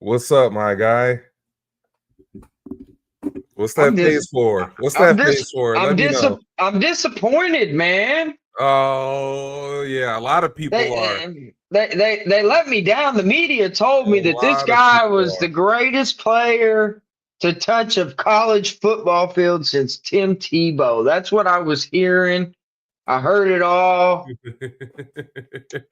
What's up, my guy? What's I'm that dis face for? What's I'm that dis face for? I'm Let me dis know. I'm disappointed, man. Oh, yeah, a lot of people are. They let me down. The media told A me that this lot of guy people was the are. greatest player to touch a college football field since Tim Tebow. That's what I was hearing. I heard it all.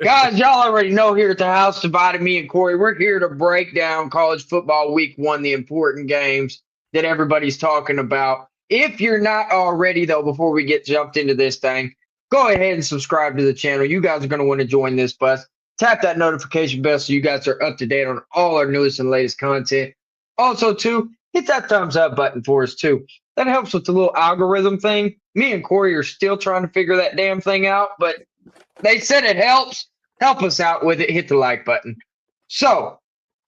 Guys, y'all already know here at the house divided me and Corey. We're here to break down college football week one, the important games that everybody's talking about. If you're not already, though, before we get jumped into this thing, go ahead and subscribe to the channel. You guys are going to want to join this bus. Tap that notification bell so you guys are up to date on all our newest and latest content. Also, too, hit that thumbs up button for us, too. That helps with the little algorithm thing. Me and Corey are still trying to figure that damn thing out, but they said it helps. Help us out with it. Hit the like button. So,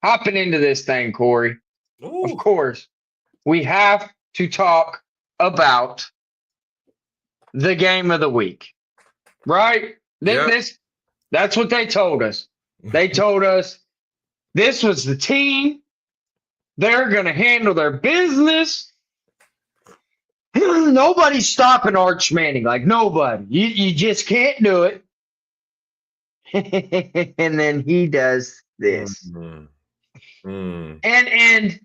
hopping into this thing, Corey, of Ooh, course, we have to talk about the game of the week, right? yeah. That's what they told us. They told us this was the team. They're going to handle their business. Nobody's stopping Arch Manning. Like, nobody. You just can't do it. And then he does this. Mm, mm. And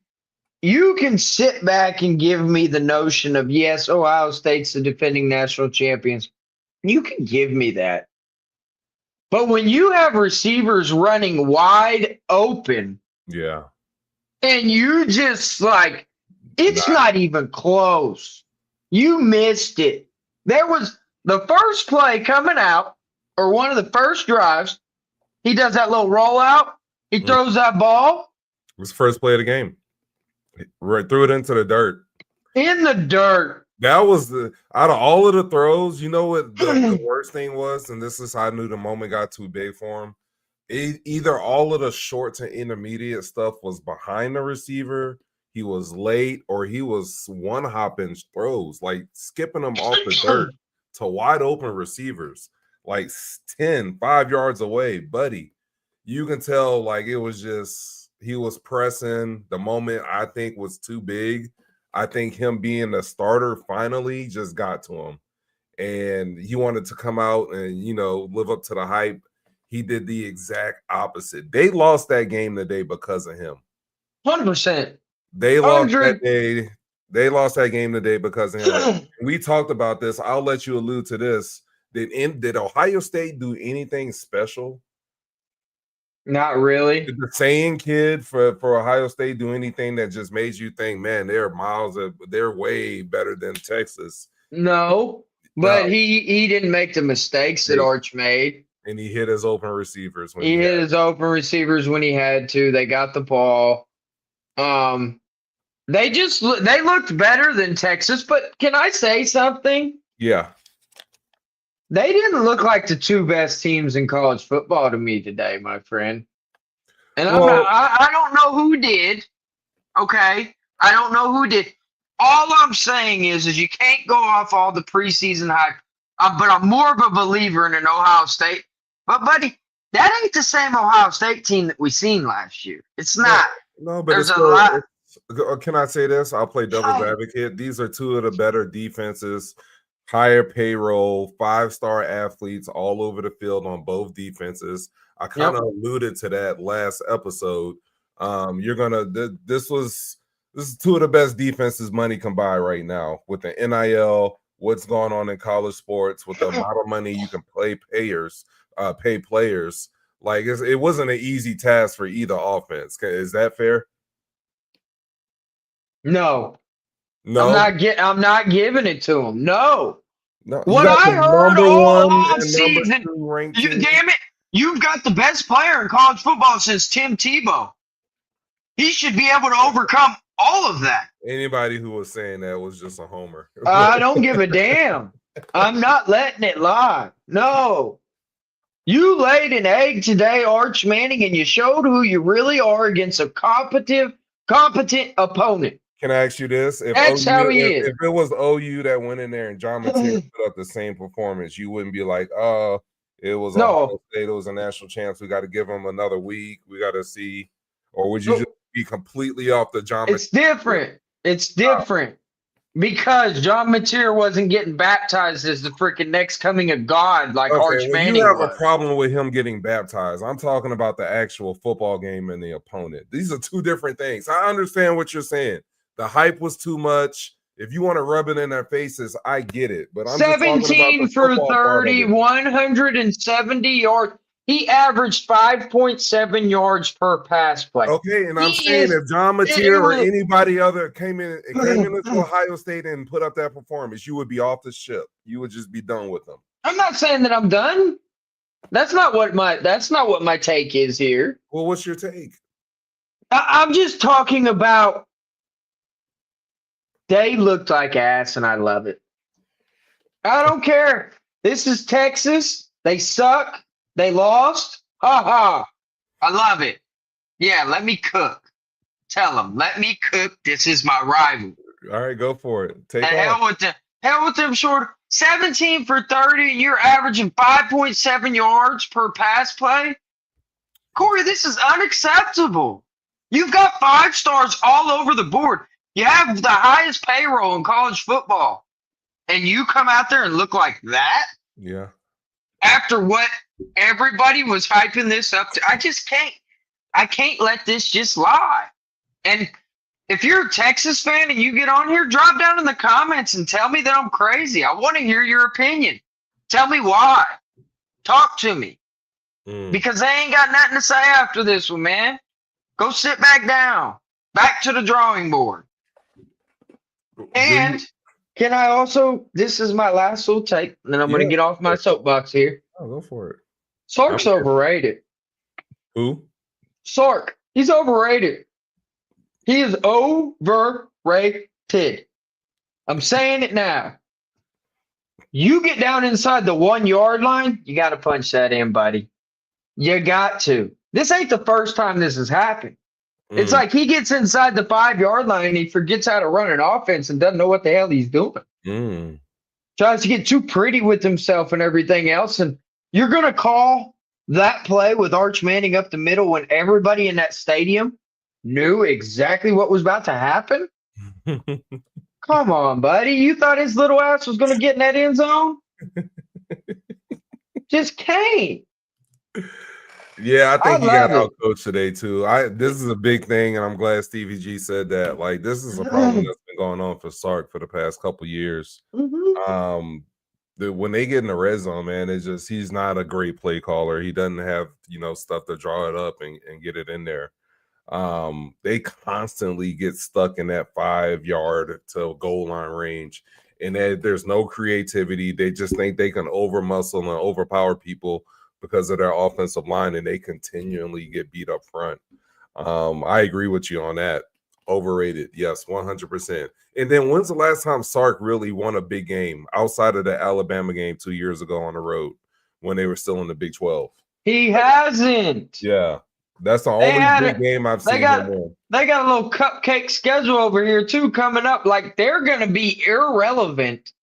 you can sit back and give me the notion of yes, Ohio State's the defending national champions. You can give me that. But when you have receivers running wide open Yeah. and you just like it's Not, not even close. You missed it. There was the first play coming out, or one of the first drives. He does that little rollout. He it throws that ball was the first play of the game. Right, threw it into the dirt. in the dirt. That was the out of all of the throws. You know what the worst thing was, and this is how I knew the moment got too big for him. Either all of the short to intermediate stuff was behind the receiver, he was late, or he was one hopping throws, like skipping them off the dirt to wide open receivers, like 5 yards away, buddy. You can tell like it was just he was pressing. The moment I think was too big. I think him being the starter finally just got to him. And he wanted to come out and, live up to the hype. He did the exact opposite. They lost that game today because of him. 100%. They lost that 100. day. They lost that game today because of him. We talked about this. I'll let you allude to this. Did Ohio State do anything special? Not really. Did the saying kid for Ohio State do anything that just made you think, man, they're way better than Texas? No, No, but he didn't make the mistakes that Arch made. and he hit his open receivers when He he hit had. his open receivers when he had to. They got the ball. Um, they looked better than Texas. But can I say something? Yeah. They didn't look like the two best teams in college football to me today, my friend. And I'm not. Well, I don't know who did. Okay, I don't know who did. All I'm saying is you can't go off all the preseason hype. But I'm more of a believer in an Ohio State. But buddy, that ain't the same Ohio State team that we seen last year. It's no, not. no, but There's it's a still. lot. Can I say this? I'll play devil's advocate. These are two of the better defenses, higher payroll, 5-star athletes all over the field on both defenses. I kind of Yep. alluded to that last episode. This is two of the best defenses money can buy right now with the NIL, what's going on in college sports, with the amount of money you can pay players. Like it wasn't an easy task for either offense. Is that fair? No, No, I'm not giving it to them. No. no. You What got I the heard number all one off and number season. two ranked You team. damn it. You've got the best player in college football since Tim Tebow. He should be able to overcome all of that. Anybody who was saying that was just a homer. I don't give a damn. I'm not letting it lie. No. You laid an egg today, Arch Manning, and you showed who you really are against a competent opponent. Can I ask you this? That's how he is. If it was OU that went in there and John Material put up the same performance, you wouldn't be like, oh, it was No. Ohio State, it was a national chance. We got to give them another week. We got to see. Or would you No. just be completely off the geometry. It's different. It's different. Because John Mateer wasn't getting baptized as the freaking next coming of God like Arch Manning you have was. a problem with him getting baptized. I'm talking about the actual football game and the opponent. These are two different things. I understand what you're saying. The hype was too much. If you want to rub it in their faces, I get it. But I'm just talking about 17 the for football part of 30, it. 170 yards. He averaged 5.7 yards per pass play. Okay, and I'm saying if John Mateer or anybody other came into Ohio State and put up that performance, you would be off the ship. You would just be done with them. I'm not saying that I'm done. That's not what my take is here. Well, what's your take? I'm just talking about they looked like ass, and I love it. I don't care. This is Texas. They suck. They lost. Ha ha. I love it. Yeah, let me cook. Tell them, let me cook. This is my rival. All right, go for it. Take off. Hell with them short. 17 for 30, and you're averaging 5.7 yards per pass play. Corey, this is unacceptable. You've got 5 stars all over the board. You have the highest payroll in college football. And you come out there and look like that? Yeah. After what everybody was hyping this up to, I can't let this just lie. And if you're a Texas fan and you get on here, drop down in the comments and tell me that I'm crazy. I want to hear your opinion. Tell me why. Talk to me. Because they ain't got nothing to say after this one, man. Go sit back down. Back to the drawing board. And can I also, this is my last little take, and then I'm going to get off my soapbox here. Oh, go for it. Sark's overrated. Who? Sark. He's overrated. He is overrated. I'm saying it now. You get down inside the 1 yard line, you got to punch that in, buddy. You got to. This ain't the first time this has happened. It's like he gets inside the 5 yard line and he forgets how to run an offense and doesn't know what the hell he's doing. Tries to get too pretty with himself and everything else. And you're going to call that play with Arch Manning up the middle when everybody in that stadium knew exactly what was about to happen? Come on, buddy. You thought his little ass was going to get in that end zone? Just can't. Yeah, I think he got outcoached today too. This is a big thing, and I'm glad Stevie G said that. Like, this is a problem that's been going on for Sark for the past couple years. When they get in the red zone, man, it's just he's not a great play caller. He doesn't have stuff to draw it up and get it in there. They constantly get stuck in that 5 yard to goal line range, and there's no creativity. They just think they can over muscle and overpower people because of their offensive line, and they continually get beat up front. I agree with you on that. Overrated, yes, 100%. And then when's the last time Sark really won a big game outside of the Alabama game 2 years ago on the road when they were still in the Big 12? He hasn't. Yeah, that's the only big game I've seen. They got a little cupcake schedule over here too coming up. Like, they're going to be irrelevant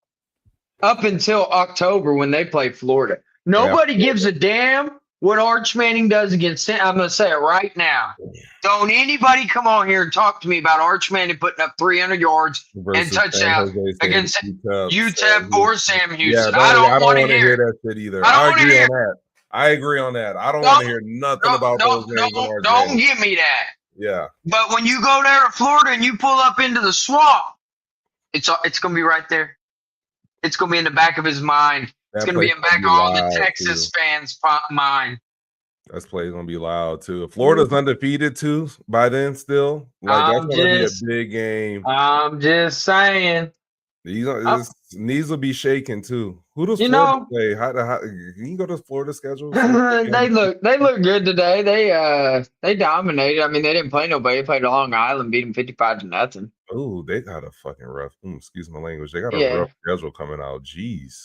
up until October when they play Florida. Nobody gives a damn what Arch Manning does against him. I'm going to say it right now. Don't anybody come on here and talk to me about Arch Manning putting up 300 yards and touchdowns against UTEP or Sam Houston. Yeah, I don't want to hear that shit either. I agree on that. I agree on that. I don't want to hear nothing about those games. Don't give me that. Yeah. But when you go there to Florida and you pull up into the swamp, it's going to be right there. It's going to be in the back of his mind. It's going to be in back of all the Texas fans' mind. That play's going to be loud, too. If Florida's undefeated, too, by then still. Like, that's going to be a big game. I'm just saying. His knees will be shaking, too. Who does Florida play? Can you go to Florida schedule? They look good today. They dominated. I mean, they didn't play nobody. They played Long Island, beat them 55-0. Oh, they got a fucking rough. Excuse my language. They got a rough schedule coming out. Jeez.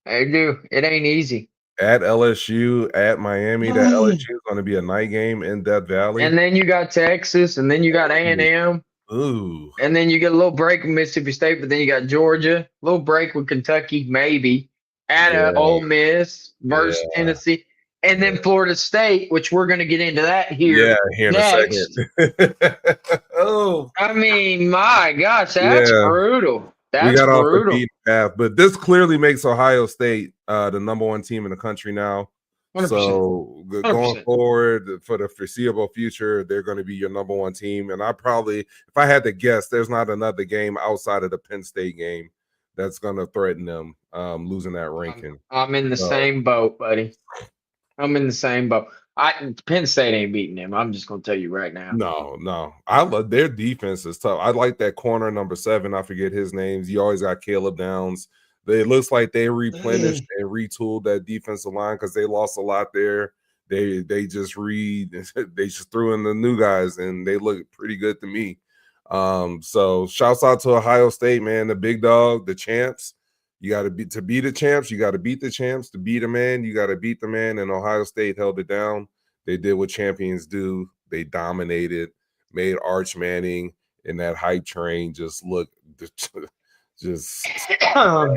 They do. It ain't easy. At LSU, at Miami, that LSU is going to be a night game in Death Valley. And then you got Texas, and then you got A&M. Ooh. And then you get a little break with Mississippi State, but then you got Georgia, a little break with Kentucky, maybe. At Ole Miss versus Tennessee. And then Florida State, which we're going to get into that here in next. a second. Oh, I mean, my gosh, that's yeah. brutal. We That's got off the brutal. beaten path, but this clearly makes Ohio State the number one team in the country now. 100%. So 100%. going forward for the foreseeable future, they're going to be your number one team. And if I had to guess, there's not another game outside of the Penn State game that's going to threaten them losing that ranking. I'm in the same boat, buddy. I'm in the same boat. Penn State ain't beating them. I'm just gonna tell you right now. No. I love their defense is tough. I like that corner number 7. I forget his names. You always got Caleb Downs. It looks like they replenished and retooled that defensive line because they lost a lot there. They just they just threw in the new guys and they look pretty good to me. So shouts out to Ohio State, man, the big dog, the champs. You got to be the champs. You got to beat the champs. To beat a man, you got to beat the man. And Ohio State held it down. They did what champions do. They dominated, made Arch Manning and that hype train just look just bad,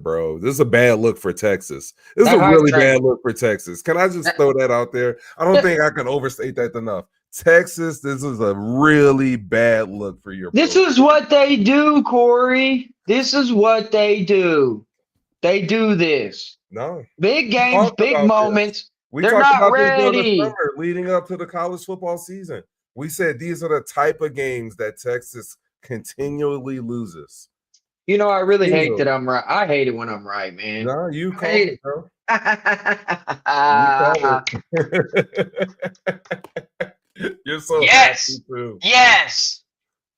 bro. This is a bad look for Texas. This is a really bad look for Texas. Can I just throw that out there? I don't think I can overstate that enough. Texas, this is a really bad look for your program. This is what they do, Corey. This is what they do. They do this. No. Big games, big moments. They're not ready. This summer leading up to the college football season. We said these are the type of games that Texas continually loses. You know, I really hate that I'm right. I hate it when I'm right, man. No, you call it, bro. You're so yes. Yes.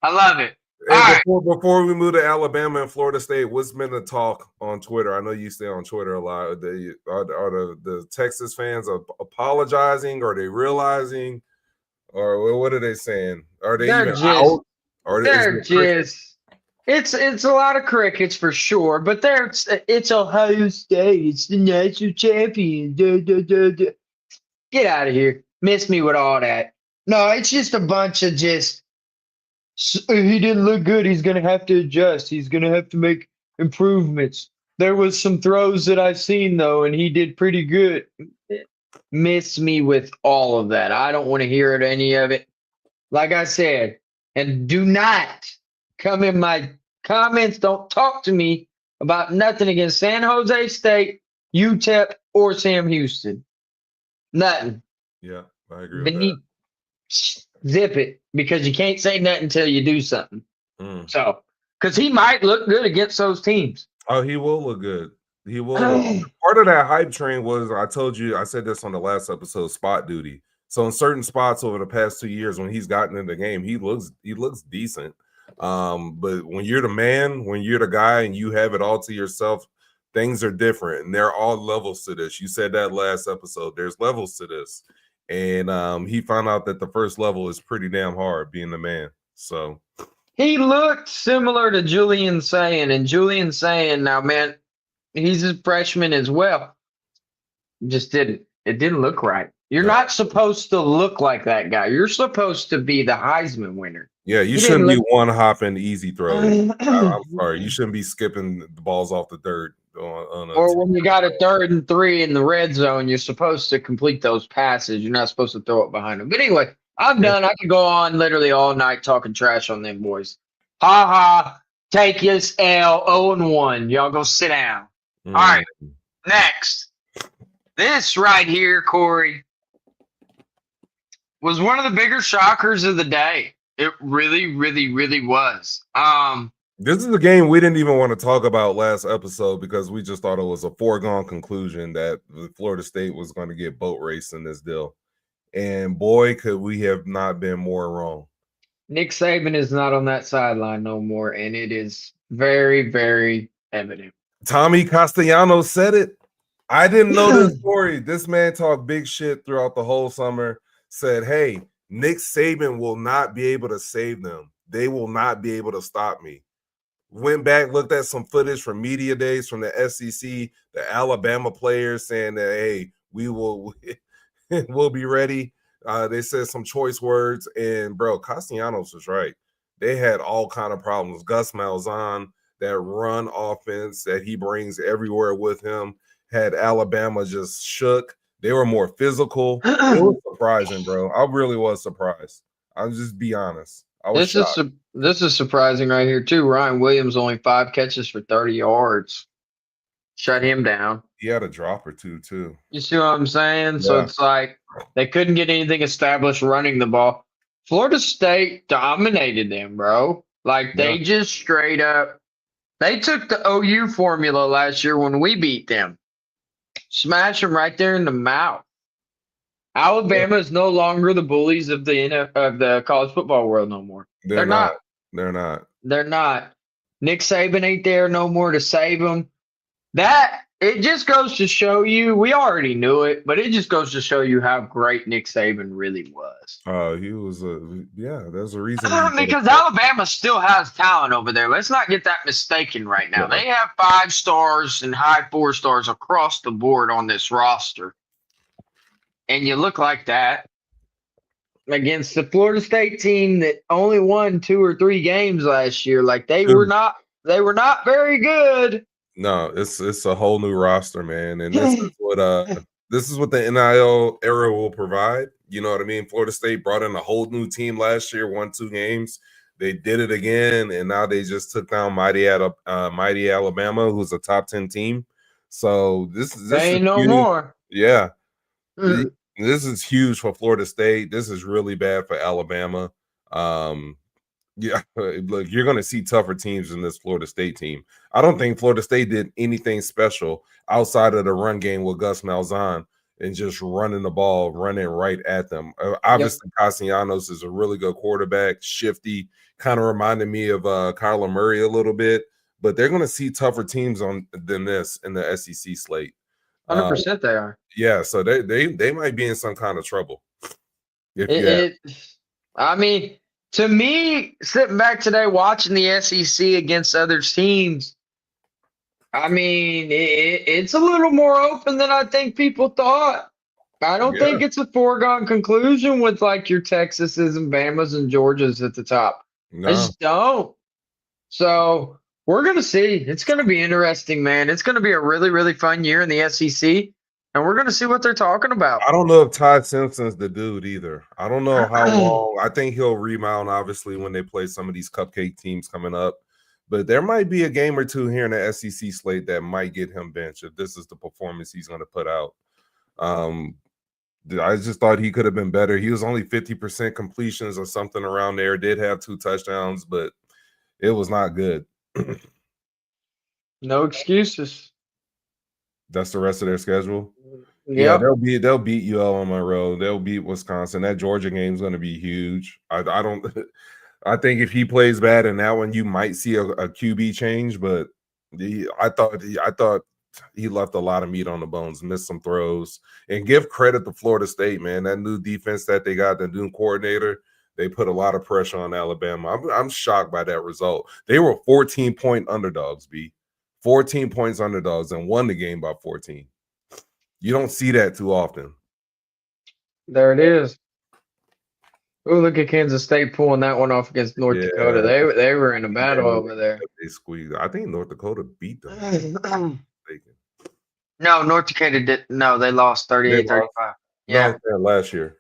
I love it. Hey, before we move to Alabama and Florida State, what's been the talk on Twitter? I know you stay on Twitter a lot. Are the Texas fans apologizing? Are they realizing? Or what are they saying? Are they even out? Or they're just it's a lot of crickets for sure, but it's Ohio State. It's the national champion. Get out of here. Miss me with all that. No, it's just a bunch of just he didn't look good. He's going to have to adjust. He's going to have to make improvements. There was some throws that I've seen, though, and he did pretty good. Miss me with all of that. I don't want to hear any of it. Like I said, and do not come in my comments. Don't talk to me about nothing against San Jose State, UTEP, or Sam Houston. Nothing. Yeah, I agree with that. Zip it, because you can't say nothing until you do something. So, because he might look good against those teams. Oh, he will look good. He will. Part of that hype train was, I told you, I said this on the last episode, spot duty. So in certain spots over the past 2 years, when he's gotten in the game, he looks decent. But when you're the man, when you're the guy, and you have it all to yourself, things are different, and there are all levels to this. You said that last episode. There's levels to this. And he found out that the first level is pretty damn hard, being the man. So he looked similar to Julian Sayin, and Julian Sayin, now, man, he's a freshman as well. It didn't look right. You're not supposed to look like that guy. You're supposed to be the Heisman winner. Yeah, you shouldn't be one hopping easy throw. I'm sorry. You shouldn't be skipping the balls off the dirt. Or when you got a 3rd and 3 in the red zone, you're supposed to complete those passes. You're not supposed to throw it behind them. But anyway, I'm done. I could go on literally all night talking trash on them boys. Ha ha. Take this L 0-1. Y'all go sit down. All right. Next. This right here, Corey, was one of the bigger shockers of the day. It really, really, really was. This is a game we didn't even want to talk about last episode because we just thought it was a foregone conclusion that Florida State was going to get boat raced in this deal. And boy, could we have not been more wrong. Nick Saban is not on that sideline no more, and it is very, very evident. Tommy Castellanos said it. I didn't know this story. This man talked big shit throughout the whole summer, said, hey, Nick Saban will not be able to save them. They will not be able to stop me. Went back, looked at some footage from media days from the SEC, the Alabama players saying that, hey, we'll be ready. They said some choice words, and bro, Castellanos was right. They had all kind of problems. Gus Malzahn, that run offense that he brings everywhere with him, had Alabama just shook. They were more physical. It was surprising, bro. I really was surprised. I'll just be honest. I was This is shocked. this is surprising right here too. Ryan Williams only 5 catches for 30 yards. Shut him down. He had a drop or two too. You see what I'm saying? So Yeah, it's like they couldn't get anything established running the ball. Florida State dominated them, bro. Like yeah, they just straight up they took the OU formula last year when we beat them. Smash them right there in the mouth. yeah. Alabama is no longer the bullies of of the college football world no more. They're They're not. not. They're not. They're not. Nick Saban ain't there no more to save them. That it just goes to show you. We already knew it, but it just goes to show you how great Nick Saban really was. He was a yeah. There's a reason he did Because Alabama still has talent over there. Let's not get that mistaken right now. it. They have 5 stars and high 4 stars across the board on this roster. And you look like that against the Florida State team that only won 2 or 3 games last year. Like they were not very good. No, it's a whole new roster, man, and this is what the NIL era will provide. You know what I mean? Florida State brought in a whole new team last year, won 2 games. They did it again, and now they just took down mighty Alabama, who's a top 10 team. So this They is ain't no huge. more. Yeah, Mm. this is huge for Florida State. This is really bad for Alabama. Yeah, look, you're going to see tougher teams in this Florida State team. I don't think Florida State did anything special outside of the run game with Gus Malzahn and just running the ball, running right at them. Yep, Obviously, Castellanos is a really good quarterback, shifty, kind of reminded me of Kyler Murray a little bit. But they're going to see tougher teams than this in the SEC slate. Uh, 100% they are. yeah, so they might be in some kind of trouble. If you It, it I mean, to me, sitting back today watching the SEC against other teams, I mean, it's a little more open than I think people thought. I don't yeah, think it's a foregone conclusion with like your Texases and Bamas and Georgias at the top. I no. just don't. So we're gonna see. It's gonna be interesting, man. It's gonna be a really, really fun year in the SEC, and we're gonna see what they're talking about. I don't know if Todd Simpson's the dude either. I don't know how long. I think he'll rebound, obviously, when they play some of these cupcake teams coming up. But there might be a game or two here in the SEC slate that might get him benched if this is the performance he's going to put out. Um, I just thought he could have been better. He was only 50% completions or something around there. Did have 2 touchdowns, but it was not good. No excuses. That's the rest of their schedule. Yeah, Yep. they'll beat UL on Monroe. They'll beat Wisconsin. That Georgia game is going to be huge. I don't. I think if he plays bad in that one, you might see a QB change. But I thought he left a lot of meat on the bones, missed some throws, and give credit to Florida State, man. That new defense that they got, the new coordinator, they put a lot of pressure on Alabama. I'm shocked by that result. They were 14-point underdogs, 14 points underdogs, and won the game by 14. You don't see that too often. There it is. Oh, look at Kansas State pulling that one off against North Dakota. Yeah, They were in a battle yeah, over there. they squeezed. I think North Dakota beat them. No, North Dakota did. No, they lost They 38 lost. 35. No, Yeah. last year.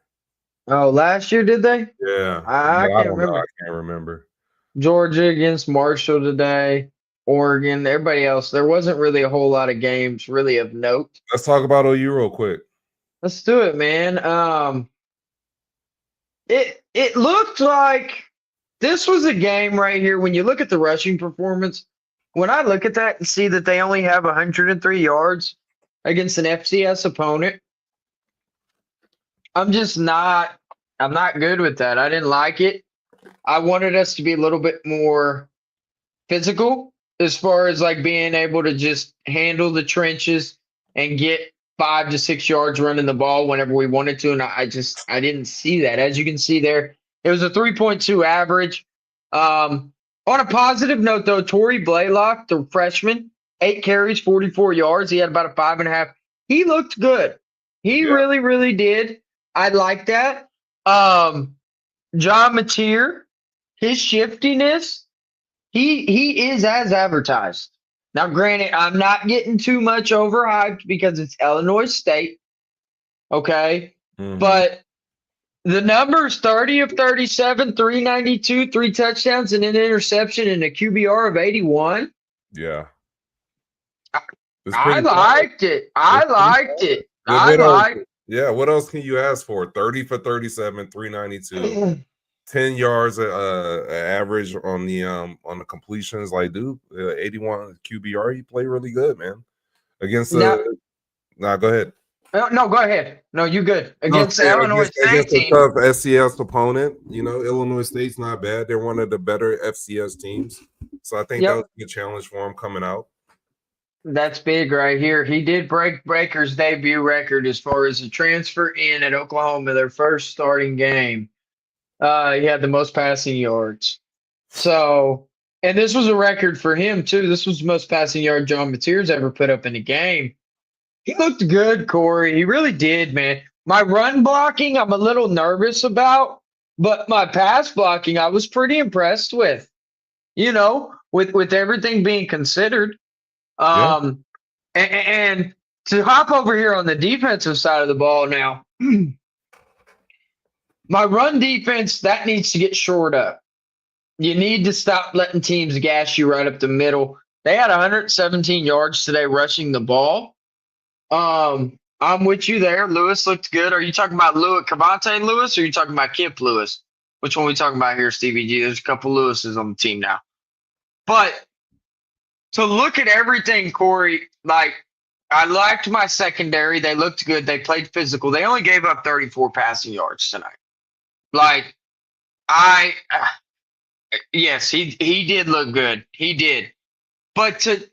Oh, last year did they? Yeah, I I can't don't know. I remember. can't remember. Georgia against Marshall today. Oregon, everybody else. There wasn't really a whole lot of games really of note. Let's talk about OU real quick. Let's do it, man. It looked like this was a game right here. When you look at the rushing performance, when I look at that and see that they only have 103 yards against an FCS opponent, I'm just not. I'm not good with that. I didn't like it. I wanted us to be a little bit more physical as far as like being able to just handle the trenches and get 5 to 6 yards running the ball whenever we wanted to. And I didn't see that. As you can see there, it was a 3.2 average. On a positive note, though, Torrey Blaylock, the freshman, 8 carries, 44 yards. He had about a 5.5. He looked good. He Yeah, really, really did. I like that. John Mateer, his shiftiness, he is as advertised. Now, granted, I'm not getting too much overhyped because it's Illinois State, Okay. Mhm. But the numbers 30 of 37, 392, 3 touchdowns, and an interception, and a QBR of 81. Yeah, I, it's I pretty solid. liked it. I It's pretty liked solid. it. I What else? liked Yeah, what else can you ask for? 30 for 37, 392, 10 yards average on the completions. Like, dude, 81 QBR. He played really good, man. Against now. the Nah, go ahead. No, go ahead. No, you good No, I'm against the saying Illinois State against a team. tough FCS opponent. You know, Illinois State's not bad. They're one of the better FCS teams. So I think that was Yep, a good challenge for him coming out. that's big right here. He did break Baker's debut record as far as a transfer in at Oklahoma, their first starting game. He had the most passing yards. So, and this was a record for him too. This was the most passing yard John Mateer's ever put up in a game. He looked good, Corey. He really did, man. My run blocking, I'm a little nervous about, but my pass blocking, I was pretty impressed with. With everything being considered. Yeah. And to hop over here on the defensive side of the ball now, my run defense that needs to get shored up. You need to stop letting teams gas you right up the middle. They had 117 yards today rushing the ball. I'm with you there. Lewis looked good. Are you talking about Cavante Lewis, or are you talking about Kip Lewis? Which one are we talking about here, Stevie G? There's a couple Lewises on the team now. But to look at everything, Corey, like I liked my secondary. They looked good. They played physical. They only gave up 34 passing yards tonight. Like I, yes, he did look good. He did. But to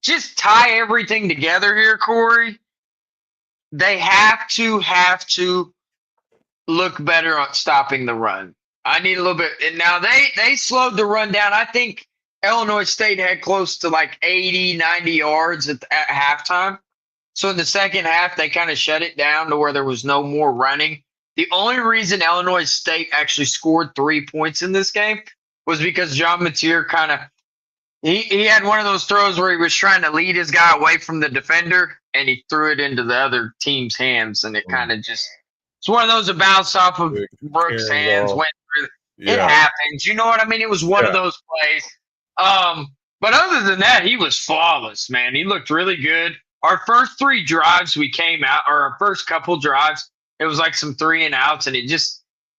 just tie everything together here, Corey, they have to look better on stopping the run. I need a little bit. And now they slowed the run down. I think Illinois State had close to like 80, 90 yards at halftime. So in the second half, they kind of shut it down to where there was no more running. The only reason Illinois State actually scored 3 points in this game was because John Mateer kind of he had one of those throws where he was trying to lead his guy away from the defender and he threw it into the other team's hands, and it kind of just it's one of those that bounced off of Brooks' Carrying the hands, ball. went through. It Yeah. happens. You know what I mean? It was one of Yeah. those plays. But other than that, he was flawless, man. He looked really good. Our first three drives we came out, or our first couple drives, it was like some 3-and-outs, and it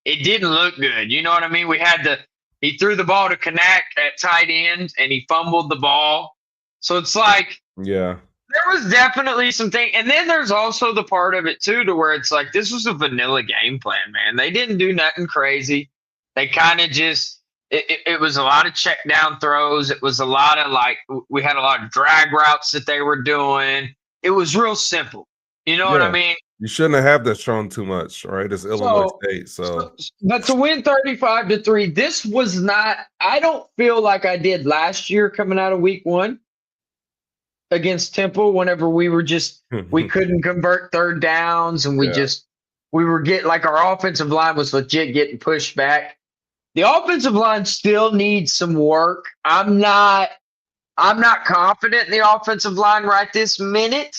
didn't look good. You know what I mean? He threw the ball to connect at tight end and he fumbled the ball. So it's like Yeah. there was definitely some thing. And then there's also the part of it too, to where it's like this was a vanilla game plan, man. They didn't do nothing crazy. They kind of just it was a lot of check down throws. It was a lot of we had a lot of drag routes that they were doing. It was real simple. You know what I Yeah. mean? You shouldn't have that shown too much, right? It's Illinois So, State. So but to win 35-3, this was not, I don't feel like I did last year coming out of week one against Temple whenever we couldn't convert third downs and yeah. we were getting like our offensive line was legit getting pushed back. The offensive line still needs some work. I'm not confident in the offensive line right this minute,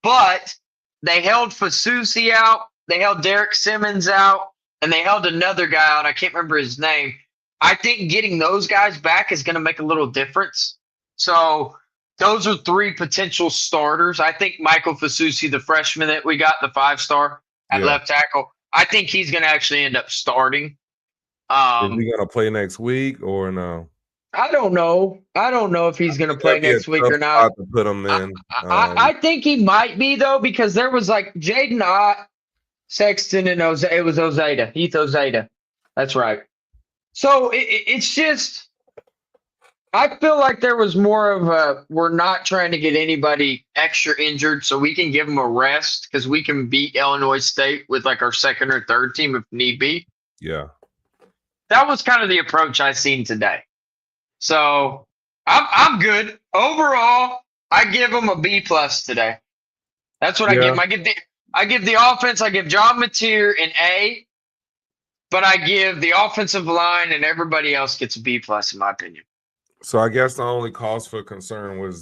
but they held Fasusi out, they held Derek Simmons out, and they held another guy out. I can't remember his name. I think getting those guys back is going to make a little difference. So those are three potential starters. I think Michael Fasusi, the freshman that we got, the 5-star at left tackle, I think he's going to actually end up starting. Is he gonna play next week or no? I don't know. I don't know if he's going to play That'd be a next week tough or not. spot to put him in. I think he might be though, because there was like Jaden Ott, Sexton, and it was Ozada, Heath Ozada. That's right. So it's just, I feel like there was more of we're not trying to get anybody extra injured so we can give them a rest because we can beat Illinois State with like our second or third team if need be. Yeah. That was kind of the approach I seen today. So I'm good. Overall, I give them a B+ today. That's what I give them. I give the offense, I give John Mateer an A, but I give the offensive line and everybody else gets a B+ in my opinion. So I guess the only cause for concern would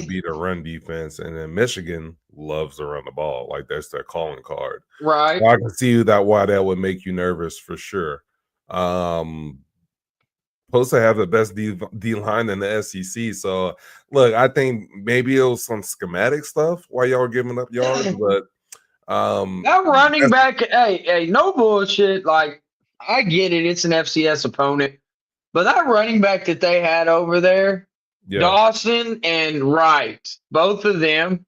be the run defense, and then Michigan loves to run the ball. Like that's their calling card. Right. So I can see why that would make you nervous for sure. Um, Supposed to have the best D line in the SEC. So look, I think maybe it was some schematic stuff while y'all were giving up yards, but That running back, hey, no bullshit. Like, I get it. It's an FCS opponent. But that running back that they had over there, yeah, Dawson and Wright, both of them,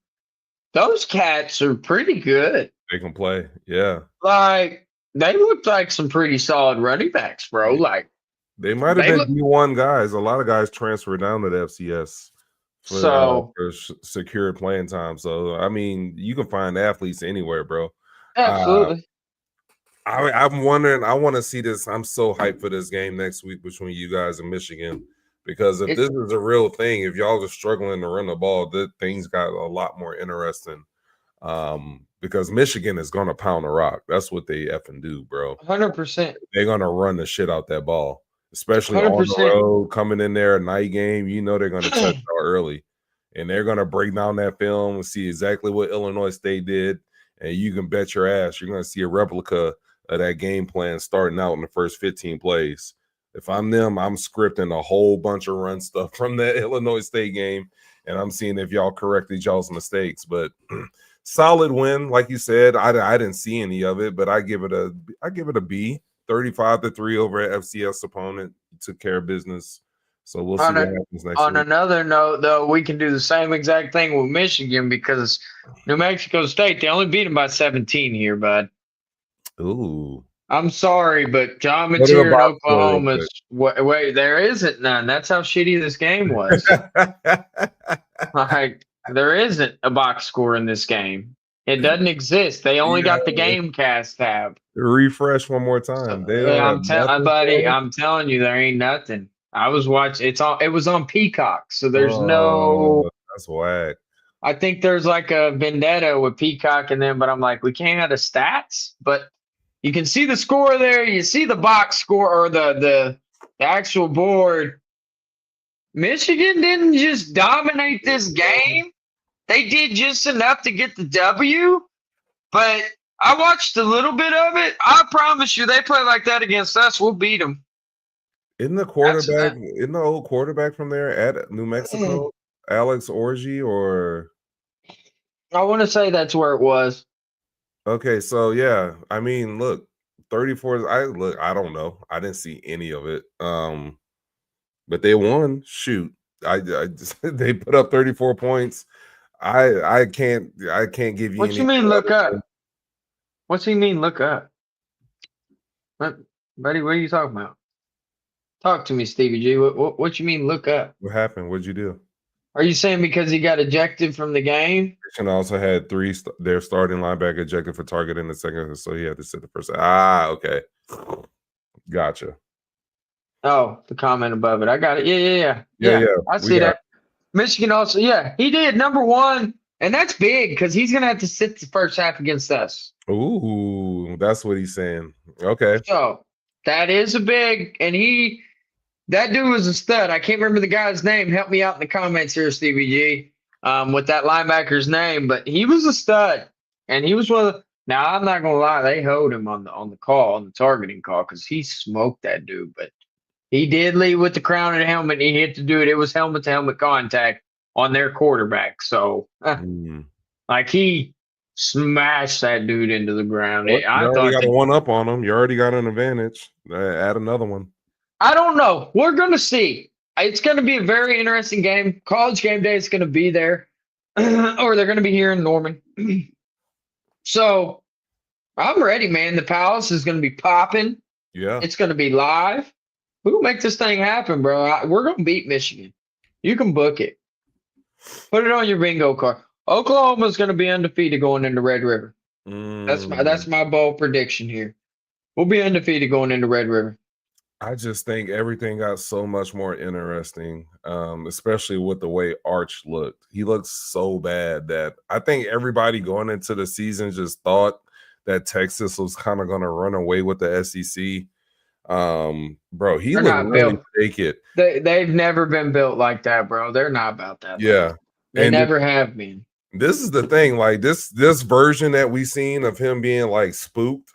those cats are pretty good. they can play. Yeah. Like, they looked like some pretty solid running backs, bro. Like, They might have they been look D1 guys. A lot of guys transferred down to the FCS so for secure playing time. So I mean, you can find athletes anywhere, bro. absolutely. I'm wondering. I want to see this. I'm so hyped for this game next week between you guys and Michigan, because if It, this is a real thing, if y'all are struggling to run the ball, things got a lot more interesting. Because Michigan is gonna pound the rock. That's what they effing do, bro. 100%. They're gonna run the shit out that ball, especially on the 100%. road, coming in there a night game. You know they're gonna touch out early, and they're gonna break down that film and see exactly what Illinois State did. And you can bet your ass you're gonna see a replica of that game plan starting out in the first 15 plays. If I'm them, I'm scripting a whole bunch of run stuff from that Illinois State game, and I'm seeing if y'all corrected y'all's mistakes. But solid win, like you said. I didn't see any of it, but I give it a B. 35-3 over an FCS opponent. Took care of business. So we'll see On what a, happens next on week. another note, though, we can do the same exact thing with Michigan because New Mexico State, they only beat them by 17 here, bud. Ooh. I'm sorry, but John Go to the Mateer in box score real Oklahoma's wait, there isn't none. That's how shitty this game was. quick. Like, there isn't a box score in this game. It doesn't exist. They only got the Yeah. game cast tab. Refresh one more So, time. They don't have I'm telling nothing buddy, for us. I'm telling you, there ain't nothing. I was watching it was on Peacock, so there's no Oh, that's whack. I think there's like a vendetta with Peacock and them, but I'm like, we can't have the stats, but you can see the score there. You see the box score or the actual board. Michigan didn't just dominate this game. They did just enough to get the W, but I watched a little bit of it. I promise you, they play like that against us, we'll beat them. Isn't the old quarterback from there at New Mexico, Alex Orji, or I want to say that's where it was. okay, so yeah, I mean, look, 34. I don't know. I didn't see any of it. But they won. Shoot. I just they put up 34 points. I can't give you What you anything mean look other up? than What's he mean look up? What, buddy, what are you talking about? Talk to me, Stevie G. What you mean look up? what happened. What'd you do? Are you saying because he got ejected from the game? And also had their starting linebacker ejected for target in the second, so he had to sit the first. Ah, okay. Gotcha. Oh, the comment above it. I got it. Yeah, Yeah. I we see got that. Michigan also, yeah, he did number one, and that's big because he's gonna have to sit the first half against us. ooh, that's what he's saying. Okay. So that is a big, and that dude was a stud. I can't remember the guy's name. Help me out in the comments here, Stevie G, with that linebacker's name, but he was a stud, and he was one of the. Now I'm not gonna lie, they hold him on the call, on the targeting call, because he smoked that dude, but he did lead with the crown and helmet. And he hit to do it. It was helmet to helmet contact on their quarterback. So, like he smashed that dude into the ground. Well, you I already thought got a that. one up on him. You already got an advantage. Add another one. I don't know. We're gonna see. It's gonna be a very interesting game. College game day is gonna be there, or they're gonna be here in Norman. So I'm ready, man. The Palace is gonna be popping. Yeah. It's gonna be live. We'll make this thing happen, bro. We're gonna beat Michigan. You can book it. Put it on your bingo card. Oklahoma's going to be undefeated going into Red River. That's my bold prediction here. We'll be undefeated going into Red River. I just think everything got so much more interesting, especially with the way Arch looked. He looked so bad that I think everybody going into the season just thought that Texas was kind of going to run away with the SEC. Bro, he They're looked not really built. fake it. They've never been built like that, bro. They're not about that Yeah. life. They never have been. This is the thing, like this version that we seen of him being like spooked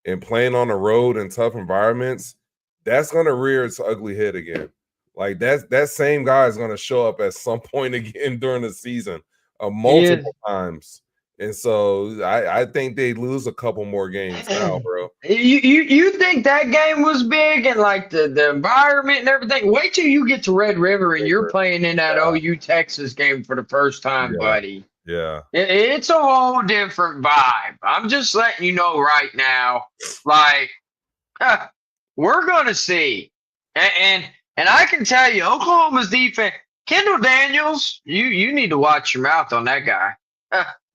and playing on the road in tough environments, that's gonna rear its ugly head again. Like that same guy is gonna show up at some point again during the season, multiple times. And so I think they lose a couple more games now, bro. You think that game was big and like the environment and everything? Wait till you get to Red River and you're playing in that OU Texas game for the first time, buddy. Yeah. It's a whole different vibe. I'm just letting you know right now. Like, we're gonna see, and I can tell you, Oklahoma's defense. Kendall Daniels, you need to watch your mouth on that guy.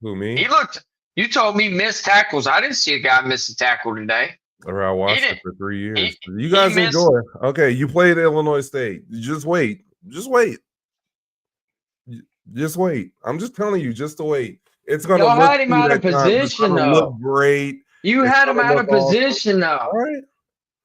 Who, me? He looked. You told me missed tackles. I didn't see a guy miss a tackle today. Or I watched it for 3 years. You guys enjoy. Okay, you played Illinois State. Just wait. Just wait. Just wait. I'm just telling you, just to wait. It's gonna Y'all look had him out of position, though. look great. You had him out of position, awesome. though. All right.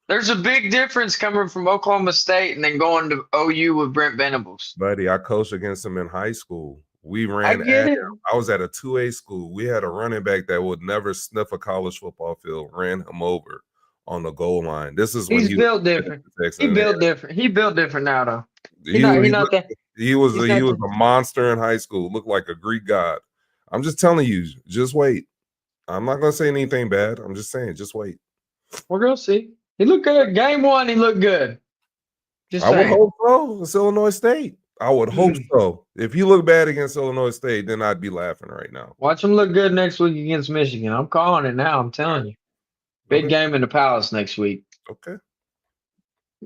There's a big difference coming from Oklahoma State and then going to OU with Brent Venables. Buddy, I coached against him in high school. We ran at him. I was at a 2A school. We had a running back that would never sniff a college football field, ran him over on the goal line. This is when he's built different. He built different. He built different now, though. He was a monster in high school. Looked like a Greek god. I'm just telling you, just wait. I'm not gonna say anything bad. I'm just saying, just wait. We're gonna see. He looked good. Game one, he looked good. I would hope so. It's Illinois State. I would hope so. If you look bad against Illinois State, then I'd be laughing right now. Watch him look good next week against Michigan. I'm calling it now. I'm telling you. Big game in the Palace next week. Okay.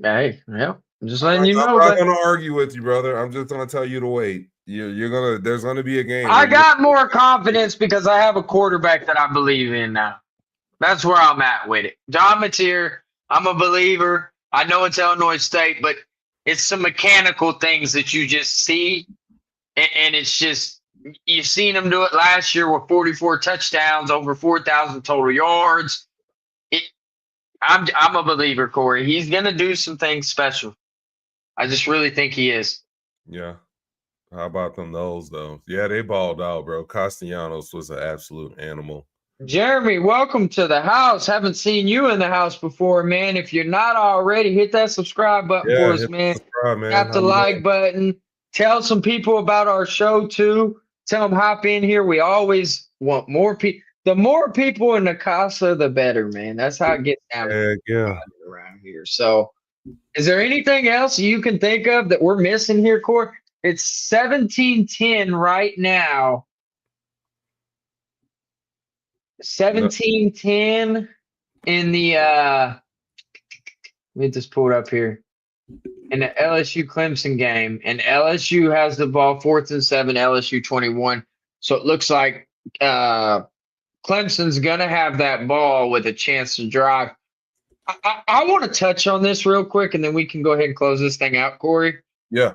Hey, yeah. I'm just letting you know. I'm not gonna argue with you, brother. I'm just gonna tell you to wait. There's gonna be a game. I got more confidence because I have a quarterback that I believe in now. That's where I'm at with it. John Mateer, I'm a believer. I know it's Illinois State, but it's some mechanical things that you just see, and it's just you've seen him do it last year with 44 touchdowns, over 4,000 total yards. I'm a believer, Corey. He's gonna do some things special. I just really think he is. Yeah. How about them those though? Yeah, they balled out, bro. Castellanos was an absolute animal. Jeremy, welcome to the house. Haven't seen you in the house before, man. If you're not already, hit that subscribe button for us, man. Tap the like button. Tell some people about our show too. Tell them hop in here. We always want more people. The more people in the casa, the better, man. That's how it gets down around here. So, is there anything else you can think of that we're missing here, Corey? It's 17-10 right now. 17-10 in the let me just pull it up here. In the LSU Clemson game, and LSU has the ball 4th and 7, LSU 21. So it looks like Clemson's gonna have that ball with a chance to drive. I want to touch on this real quick, and then we can go ahead and close this thing out, Corey. Yeah.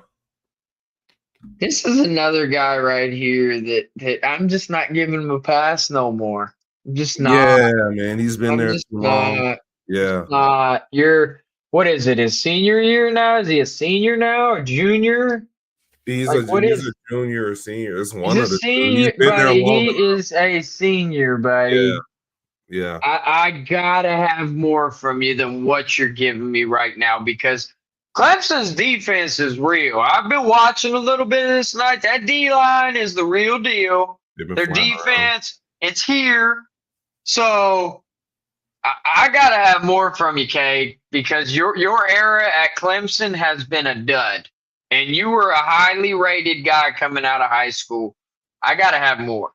This is another guy right here that I'm just not giving him a pass no more. I'm just not. Yeah, man. He's been there too long. Yeah. What is it? His senior year now? Is he a senior now or junior? He's a junior or senior. It's one of the senior, buddy. He is a senior, buddy. Yeah. I gotta have more from you than what you're giving me right now because Clemson's defense is real. I've been watching a little bit of this night. That D-line is the real deal. Their defense, it's here. So I got to have more from you, Cade, because your era at Clemson has been a dud. And you were a highly rated guy coming out of high school. I got to have more.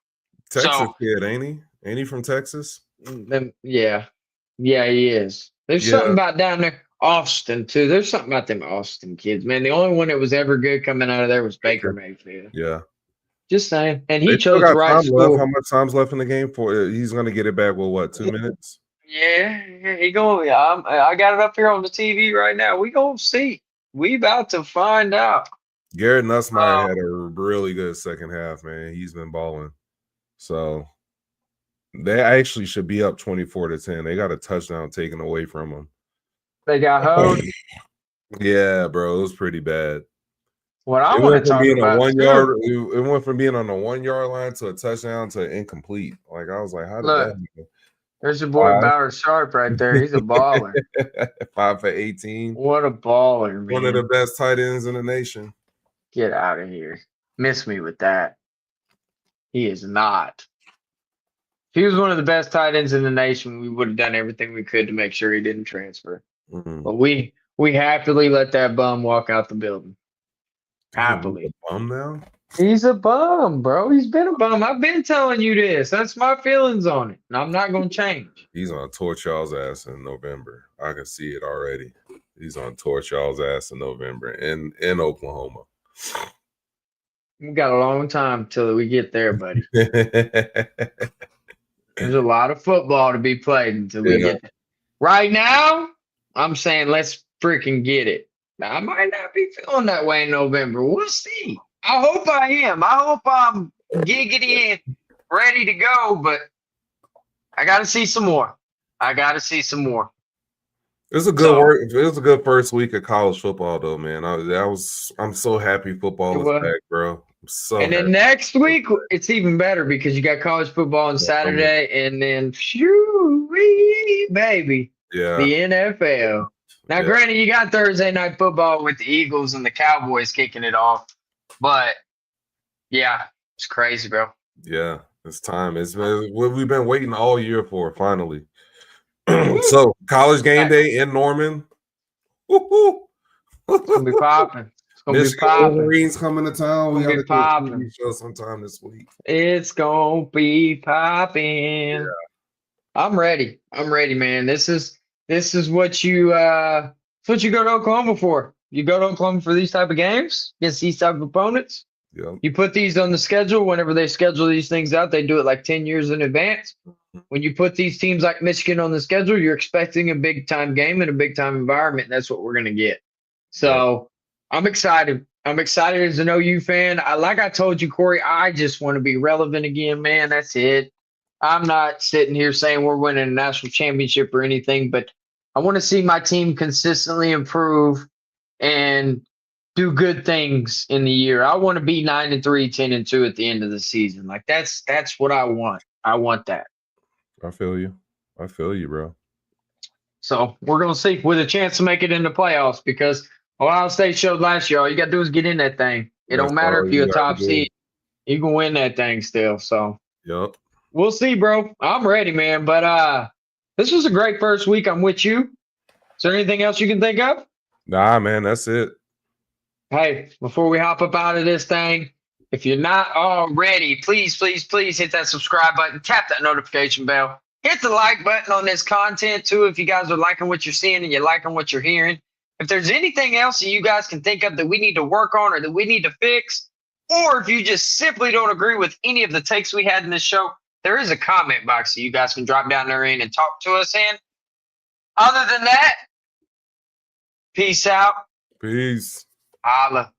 Texas kid, ain't he? Ain't he from Texas? Yeah. Yeah, he is. There's something about down there. Austin, too. There's something about them Austin kids, man. The only one that was ever good coming out of there was Baker Mayfield. Yeah. Just saying. And he chose the right school. How much time's left in the game for? He's going to get it back with what, 2 minutes? Yeah, he going. I got it up here on the TV right now. We gonna see. We about to find out. Garrett Nussmeier had a really good second half, man. He's been balling. So they actually should be up 24-10. They got a touchdown taken away from them. They got hoed. Yeah, bro, it was pretty bad. What I It want went to from talk being a about 1 yard. too. It went from being on the 1 yard line to a touchdown to incomplete. Like I was like, how did that Look, happen? there's your boy Five, Bauer Sharp right there. He's a baller. 5 for 18. What a baller, One of the man. best tight ends in the nation. Get out of here. Miss me with that. He is not. If he was one of the best tight ends in the nation, we would have done everything we could to make sure he didn't transfer. Mm. But we happily let that bum walk out the building. Damn, he's a Happily. bum now. He's a bum, bro. He's been a bum. I've been telling you this. That's my feelings on it. And I'm not going to change. He's on torch y'all's ass in November. I can see it already. He's on torch y'all's ass in November in Oklahoma. We got a long time till we get there, buddy. There's a lot of football to be played until we get there. Right now, I'm saying let's freaking get it. Now, I might not be feeling that way in November. We'll see. I hope I am. I hope I'm giggity and ready to go, but I got to see some more. I got to see some more. It was a good work. It was a good first week of college football, though, man. I'm so happy football is back, bro. I'm so and then happy. next week it's even better because you got college football on Saturday, and then shoo baby, Yeah, the NFL. Now, granted, you got Thursday night football with the Eagles and the Cowboys kicking it off, but yeah, it's crazy, bro. Yeah, it's time. It's what we've been waiting all year for. Finally. So college game day in Norman. Woo-hoo. It's gonna be popping. It's gonna Michigan be popping. Wolverines coming to town. We got to do a popping. TV show sometime this week. It's gonna be popping. Yeah. I'm ready. I'm ready, man. This is what you it's what you go to Oklahoma for. You go to Oklahoma for these type of games against these type of opponents. Yep. You put these on the schedule. Whenever they schedule these things out, they do it like 10 years in advance. When you put these teams like Michigan on the schedule, you're expecting a big time game and a big time environment. And that's what we're going to get. So I'm excited. I'm excited as an OU fan. Like I told you, Corey, I just want to be relevant again, man. That's it. I'm not sitting here saying we're winning a national championship or anything, but I want to see my team consistently improve and do good things in the year. I want to be 9-3, 10-2 at the end of the season. Like that's what I want. I want that. I feel you. I feel you, bro. So we're gonna see with a chance to make it into playoffs because Ohio State showed last year all you gotta do is get in that thing. It don't matter if you're a top seed, you can win that thing still. So we'll see, bro. I'm ready, man. But this was a great first week. I'm with you. Is there anything else you can think of? Nah, man, that's it. Hey, before we hop up out of this thing, if you're not already, please, please, please hit that subscribe button, tap that notification bell, hit the like button on this content too if you guys are liking what you're seeing and you're liking what you're hearing. If there's anything else that you guys can think of that we need to work on or that we need to fix, or if you just simply don't agree with any of the takes we had in this show, there is a comment box that you guys can drop down there in and talk to us in. Other than that, peace out. Peace. Holla.